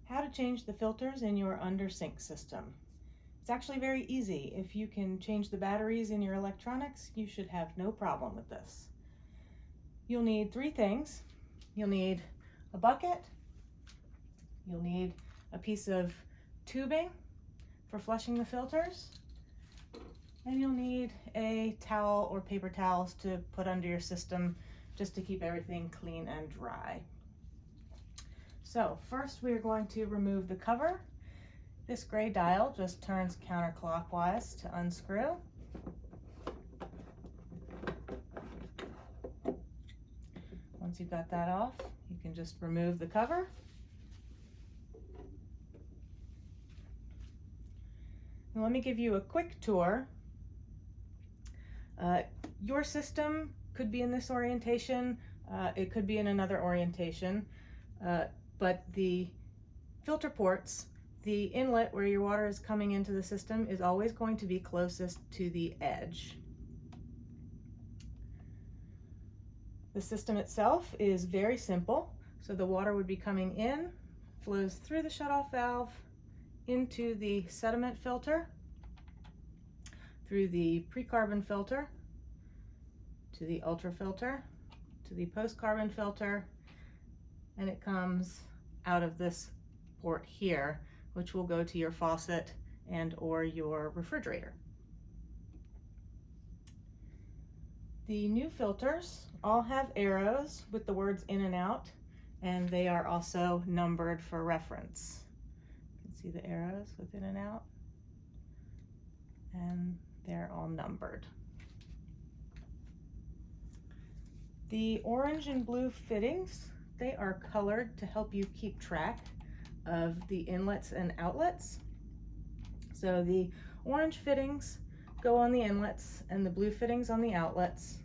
how to change the filters in your Undersink system. It's actually very easy. If you can change the batteries in your electronics, you should have no problem with this. You'll need three things. You'll need a bucket, you'll need a piece of tubing for flushing the filters, and you'll need a towel or paper towels to put under your system just to keep everything clean and dry. So first we're going to remove the cover. This gray dial just turns counterclockwise to unscrew. Once you've got that off, you can just remove the cover. And let me give you a quick tour. Your system could be in this orientation, it could be in another orientation, but the filter ports, the inlet where your water is coming into the system, is always going to be closest to the edge. The system itself is very simple. So the water would be coming in, flows through the shutoff valve, into the sediment filter, through the pre-carbon filter, to the ultra filter, to the post-carbon filter, and it comes out of this port here, which will go to your faucet and or your refrigerator. The new filters all have arrows with the words in and out, and they are also numbered for reference. You can see the arrows with in and out, and they're all numbered. The orange and blue fittings, they are colored to help you keep track of the inlets and outlets. So the orange fittings go on the inlets and the blue fittings on the outlets.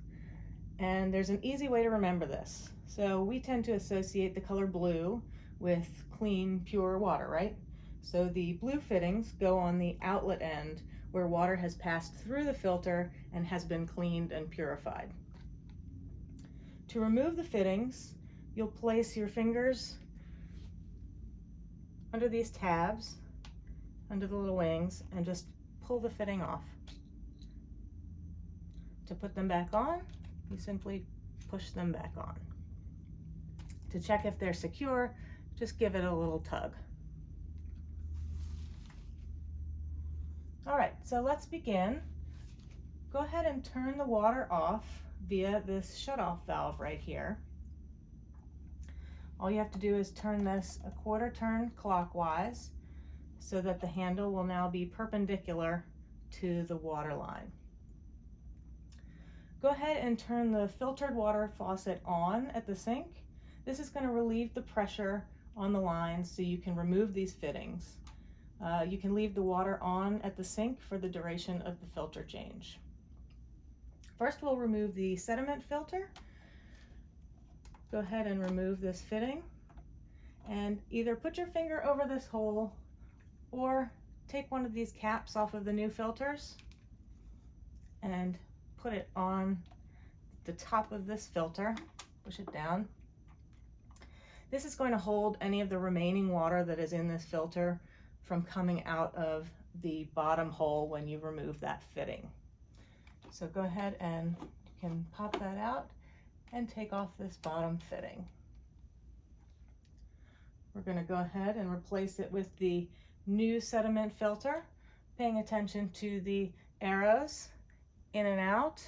And there's an easy way to remember this. So we tend to associate the color blue with clean, pure water, right? So the blue fittings go on the outlet end where water has passed through the filter and has been cleaned and purified. To remove the fittings, you'll place your fingers under these tabs, under the little wings, and just pull the fitting off. To put them back on, you simply push them back on. To check if they're secure, just give it a little tug. All right, so let's begin. Go ahead and turn the water off via this shutoff valve right here. All you have to do is turn this a quarter turn clockwise so that the handle will now be perpendicular to the water line. Go ahead and turn the filtered water faucet on at the sink. This is going to relieve the pressure on the lines so you can remove these fittings. You can leave the water on at the sink for the duration of the filter change. First, we'll remove the sediment filter. Go ahead and remove this fitting and either put your finger over this hole or take one of these caps off of the new filters and put it on the top of this filter. Push it down. This is going to hold any of the remaining water that is in this filter from coming out of the bottom hole when you remove that fitting. So go ahead and you can pop that out and take off this bottom fitting. We're going to go ahead and replace it with the new sediment filter, paying attention to the arrows in and out.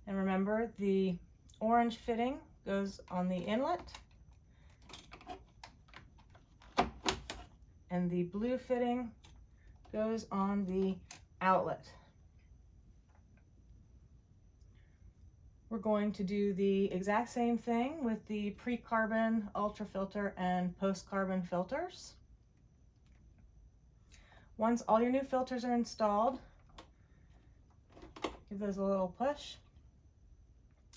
And remember, the orange fitting goes on the inlet and the blue fitting goes on the outlet. We're going to do the exact same thing with the pre-carbon, ultra filter, and post-carbon filters. Once all your new filters are installed, give those a little push,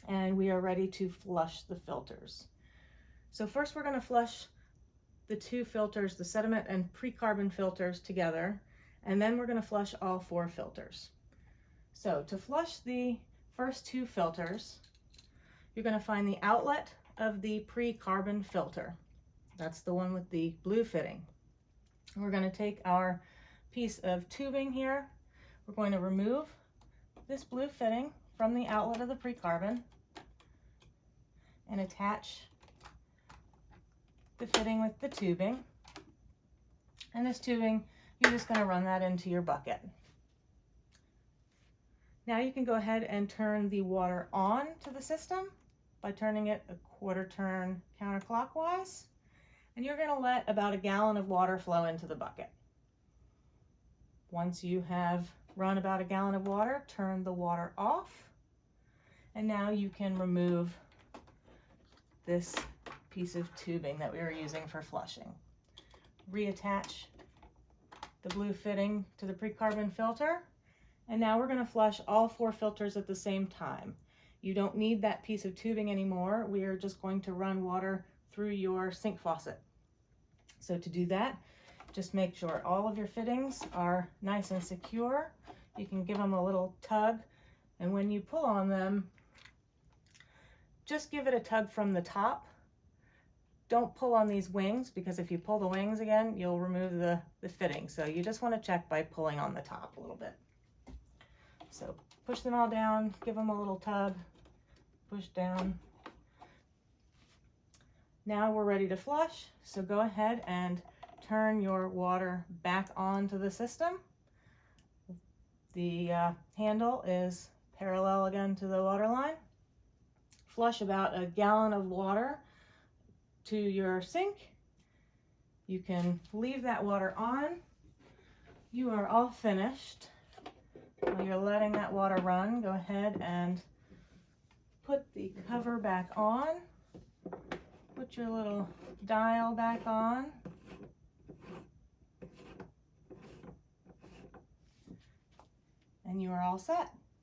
and we are ready to flush the filters. So first we're going to flush the two filters, the sediment and pre-carbon filters, together, and then we're going to flush all four filters. So to flush the first two filters, you're going to find the outlet of the pre-carbon filter. That's the one with the blue fitting. We're going to take our piece of tubing here. We're going to remove this blue fitting from the outlet of the pre-carbon and attach the fitting with the tubing. And this tubing, you're just going to run that into your bucket. Now you can go ahead and turn the water on to the system by turning it a quarter turn counterclockwise. And you're going to let about 1 gallon of water flow into the bucket. Once you have run about 1 gallon of water, turn the water off. And now you can remove this piece of tubing that we were using for flushing. Reattach the blue fitting to the pre-carbon filter. And now we're going to flush all 4 filters at the same time. You don't need that piece of tubing anymore. We are just going to run water through your sink faucet. So to do that, just make sure all of your fittings are nice and secure. You can give them a little tug, and when you pull on them, just give it a tug from the top. Don't pull on these wings, because if you pull the wings again, you'll remove the fitting. So you just want to check by pulling on the top a little bit. So push them all down, give them a little tug, push down. Now we're ready to flush, so go ahead and turn your water back onto the system. The handle is parallel again to the water line. Flush about 1 gallon of water to your sink. You can leave that water on. You are all finished. While you're letting that water run, go ahead and put the cover back on. Put your little dial back on. And you are all set.